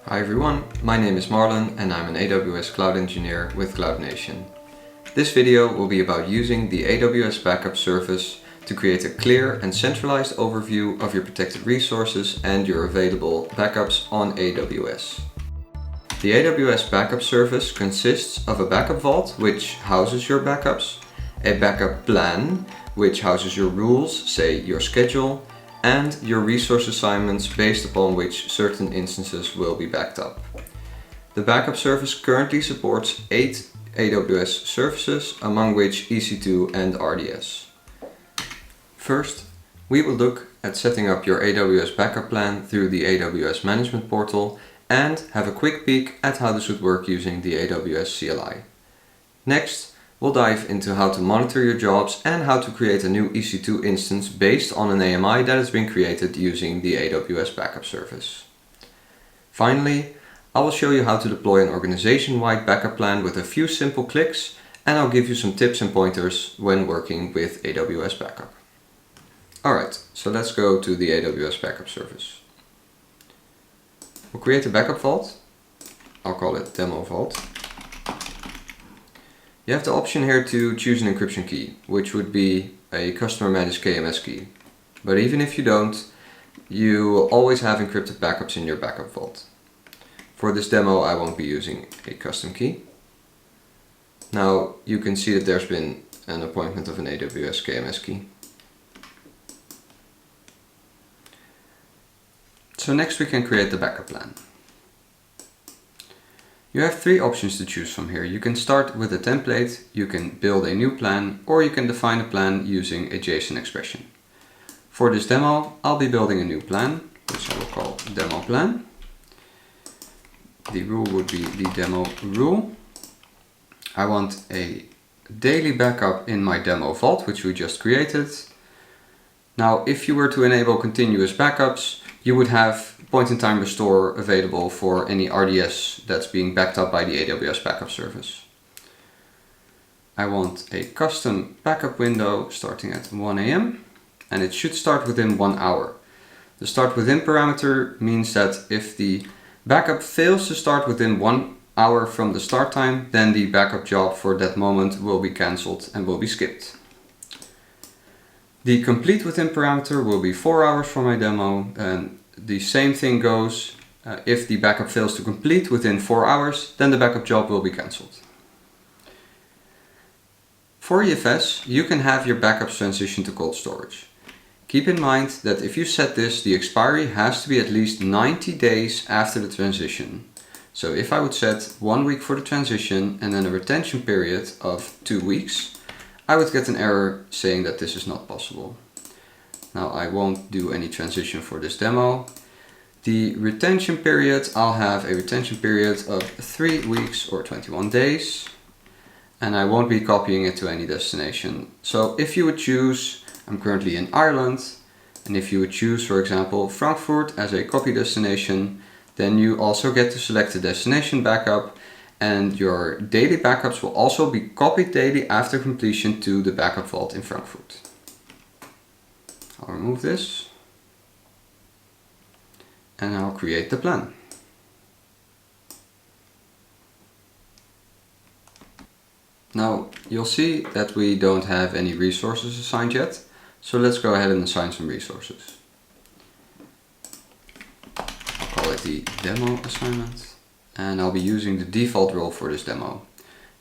Hi everyone, my name is Marlon and I'm an AWS Cloud Engineer with CloudNation. This video will be about using the AWS Backup Service to create a clear and centralized overview of your protected resources and your available backups on AWS. The AWS Backup Service consists of a backup vault which houses your backups, a backup plan which houses your rules, say your schedule, and your resource assignments based upon which certain instances will be backed up. The backup service currently supports 8 AWS services, among which EC2 and RDS. First, we will look at setting up your AWS backup plan through the AWS Management Portal and have a quick peek at how this would work using the AWS CLI. Next, we'll dive into how to monitor your jobs and how to create a new EC2 instance based on an AMI that has been created using the AWS Backup Service. Finally, I will show you how to deploy an organization-wide backup plan with a few simple clicks, and I'll give you some tips and pointers when working with AWS Backup. Alright, so let's go to the AWS Backup Service. We'll create a backup vault. I'll call it Demo Vault. You have the option here to choose an encryption key, which would be a customer managed KMS key. But even if you don't, you will always have encrypted backups in your backup vault. For this demo, I won't be using a custom key. Now you can see that there's been an appointment of an AWS KMS key. So next we can create the backup plan. You have 3 options to choose from here. You can start with a template, you can build a new plan, or you can define a plan using a JSON expression. For this demo, I'll be building a new plan, which I will call Demo Plan. The rule would be the demo rule. I want a daily backup in my demo vault, which we just created. Now, if you were to enable continuous backups, you would have point-in-time restore available for any RDS that's being backed up by the AWS Backup Service. I want a custom backup window starting at 1 AM, and it should start within 1 hour. The start within parameter means that if the backup fails to start within 1 hour from the start time, then the backup job for that moment will be cancelled and will be skipped. The complete within parameter will be 4 hours for my demo, and the same thing goes if the backup fails to complete within 4 hours, then the backup job will be cancelled. For EFS, you can have your backups transition to cold storage. Keep in mind that if you set this, the expiry has to be at least 90 days after the transition. So if I would set 1 week for the transition and then a retention period of 2 weeks, I would get an error saying that this is not possible. Now I won't do any transition for this demo. The retention period, I'll have a retention period of 3 weeks or 21 days. And I won't be copying it to any destination. So if you would choose, I'm currently in Ireland, and if you would choose, for example, Frankfurt as a copy destination, then you also get to select the destination backup, and your daily backups will also be copied daily after completion to the backup vault in Frankfurt. I'll remove this and I'll create the plan. Now you'll see that we don't have any resources assigned yet, so let's go ahead and assign some resources. I'll call it the demo assignment, and I'll be using the default role for this demo.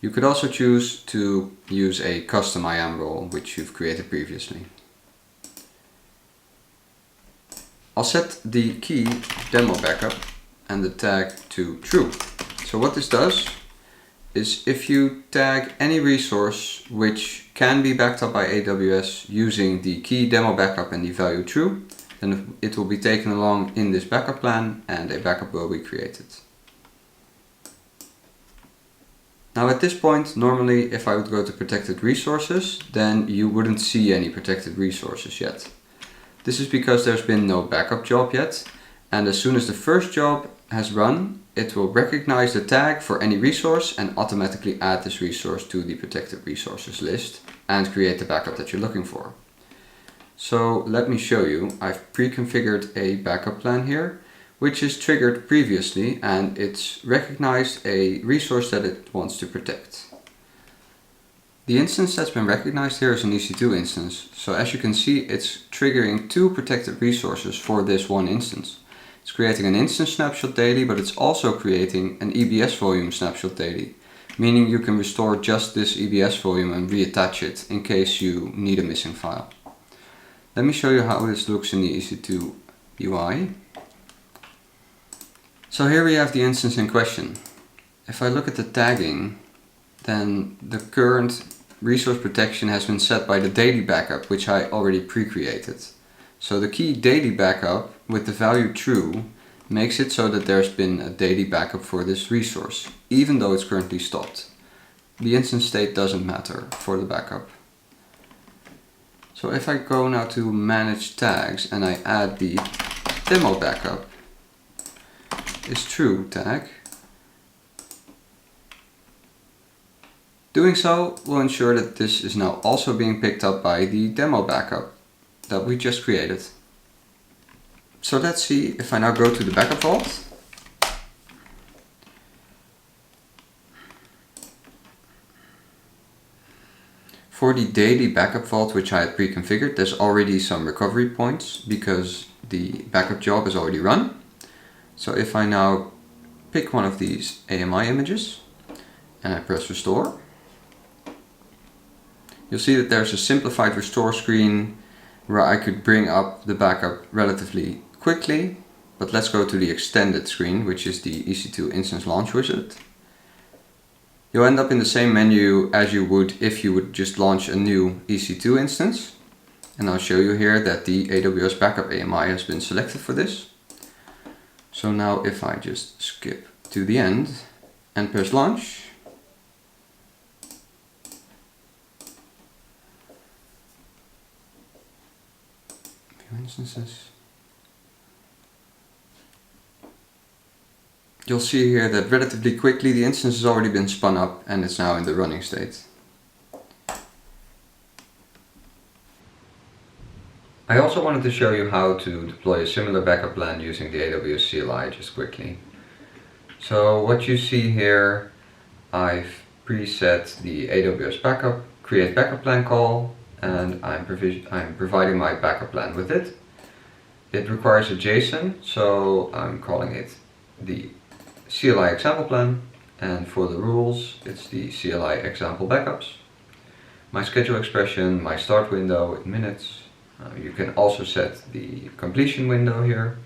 You could also choose to use a custom IAM role, which you've created previously. I'll set the key demo backup and the tag to true. So what this does is if you tag any resource which can be backed up by AWS using the key demo backup and the value true, then it will be taken along in this backup plan and a backup will be created. Now at this point, normally if I would go to protected resources, then you wouldn't see any protected resources yet. This is because there's been no backup job yet, and as soon as the first job has run, it will recognize the tag for any resource and automatically add this resource to the protected resources list and create the backup that you're looking for. So let me show you. I've pre-configured a backup plan here which is triggered previously, and it's recognized a resource that it wants to protect. The instance that's been recognized here is an EC2 instance, so as you can see it's triggering two protected resources for this one instance. It's creating an instance snapshot daily, but it's also creating an EBS volume snapshot daily, meaning you can restore just this EBS volume and reattach it in case you need a missing file. Let me show you how this looks in the EC2 UI. So here we have the instance in question. If I look at the tagging, then the current resource protection has been set by the daily backup, which I already pre-created. So the key daily backup with the value true makes it so that there's been a daily backup for this resource, even though it's currently stopped. The instance state doesn't matter for the backup. So if I go now to manage tags and I add the demo backup is true tag, doing so will ensure that this is now also being picked up by the demo backup that we just created. So let's see if I now go to the backup vault. For the daily backup vault, which I had pre-configured, there's already some recovery points because the backup job is already run. So if I now pick one of these AMI images and I press restore, you'll see that there's a simplified restore screen where I could bring up the backup relatively quickly. But let's go to the extended screen, which is the EC2 instance launch wizard. You'll end up in the same menu as you would if you would just launch a new EC2 instance. And I'll show you here that the AWS Backup AMI has been selected for this. So now if I just skip to the end and press launch, few instances, you'll see here that relatively quickly the instance has already been spun up and it's now in the running state. I also wanted to show you how to deploy a similar backup plan using the AWS CLI just quickly. So what you see here, I've preset the AWS Backup Create Backup Plan call, and I'm providing my backup plan with it. It requires a JSON, so I'm calling it the CLI example plan, and for the rules it's the CLI example backups. My schedule expression, my start window in minutes. You can also set the completion window here,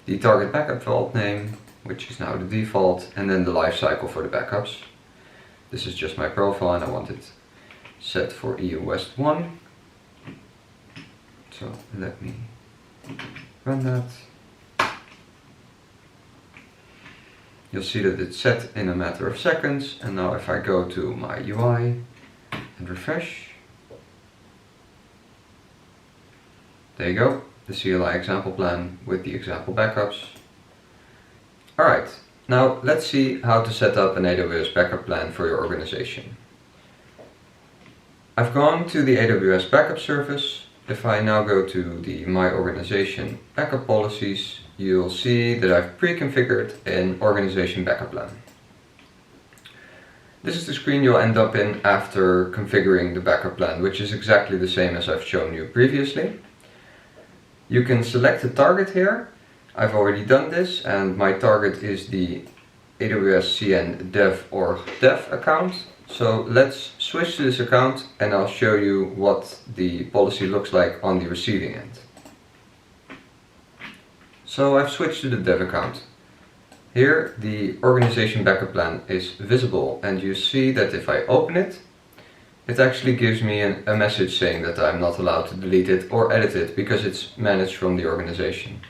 the target backup vault name, which is now the default, and then the life cycle for the backups. This is just my profile and I want it set for EU West 1. So let me run that. You'll see that it's set in a matter of seconds, and now if I go to my UI and refresh, there you go, the CLI example plan with the example backups. Alright, now let's see how to set up an AWS backup plan for your organization. I've gone to the AWS backup service. If I now go to the My Organization backup policies, you'll see that I've pre-configured an organization backup plan. This is the screen you'll end up in after configuring the backup plan, which is exactly the same as I've shown you previously. You can select a target here. I've already done this, and my target is the AWS CN dev or dev account. So let's switch to this account and I'll show you what the policy looks like on the receiving end. So I've switched to the dev account. Here the organization backup plan is visible, and you see that if I open it, it actually gives me a message saying that I'm not allowed to delete it or edit it because it's managed from the organization.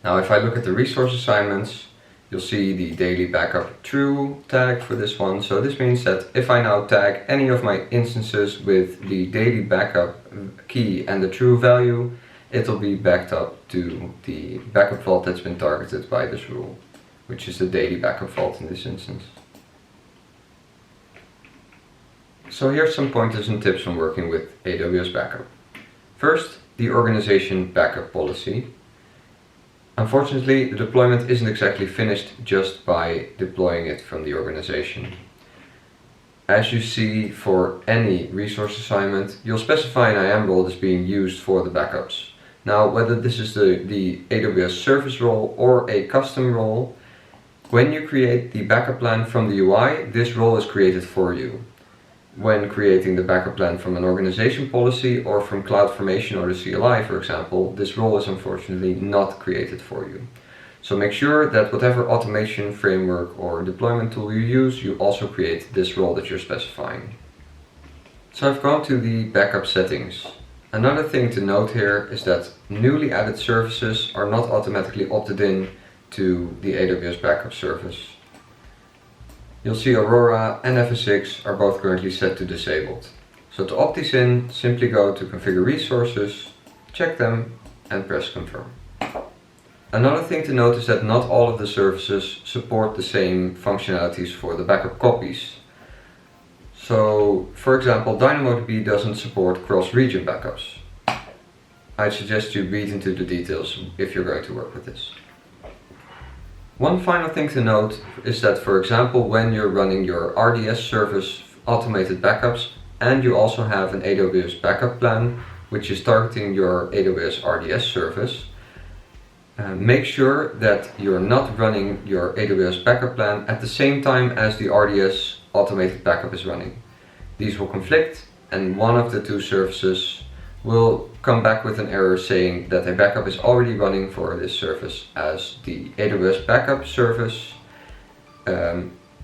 Now if I look at the resource assignments, you'll see the daily backup true tag for this one. So this means that if I now tag any of my instances with the daily backup key and the true value, it'll be backed up to the backup vault that's been targeted by this rule, which is the daily backup vault in this instance. So here's some pointers and tips on working with AWS Backup. First, the organization backup policy. Unfortunately, the deployment isn't exactly finished just by deploying it from the organization. As you see for any resource assignment, you'll specify an IAM role that's being used for the backups. Now, whether this is the AWS service role or a custom role, when you create the backup plan from the UI, this role is created for you. When creating the backup plan from an organization policy or from CloudFormation or the CLI, for example, this role is unfortunately not created for you. So make sure that whatever automation framework or deployment tool you use, you also create this role that you're specifying. So I've gone to the backup settings. Another thing to note here is that newly added services are not automatically opted in to the AWS Backup service. You'll see Aurora and FS6 are both currently set to disabled. So to opt these in, simply go to Configure Resources, check them and press Confirm. Another thing to note is that not all of the services support the same functionalities for the backup copies. So, for example, DynamoDB doesn't support cross-region backups. I'd suggest you read into the details if you're going to work with this. One final thing to note is that, for example, when you're running your RDS service automated backups and you also have an AWS Backup Plan, which is targeting your AWS RDS service, make sure that you're not running your AWS Backup Plan at the same time as the RDS automated backup is running. These will conflict and one of the two services will come back with an error saying that a backup is already running for this service, as the AWS Backup service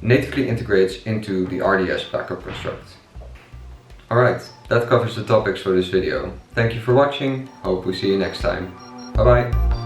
natively integrates into the RDS backup construct. Alright, that covers the topics for this video. Thank you for watching, hope we see you next time. Bye bye!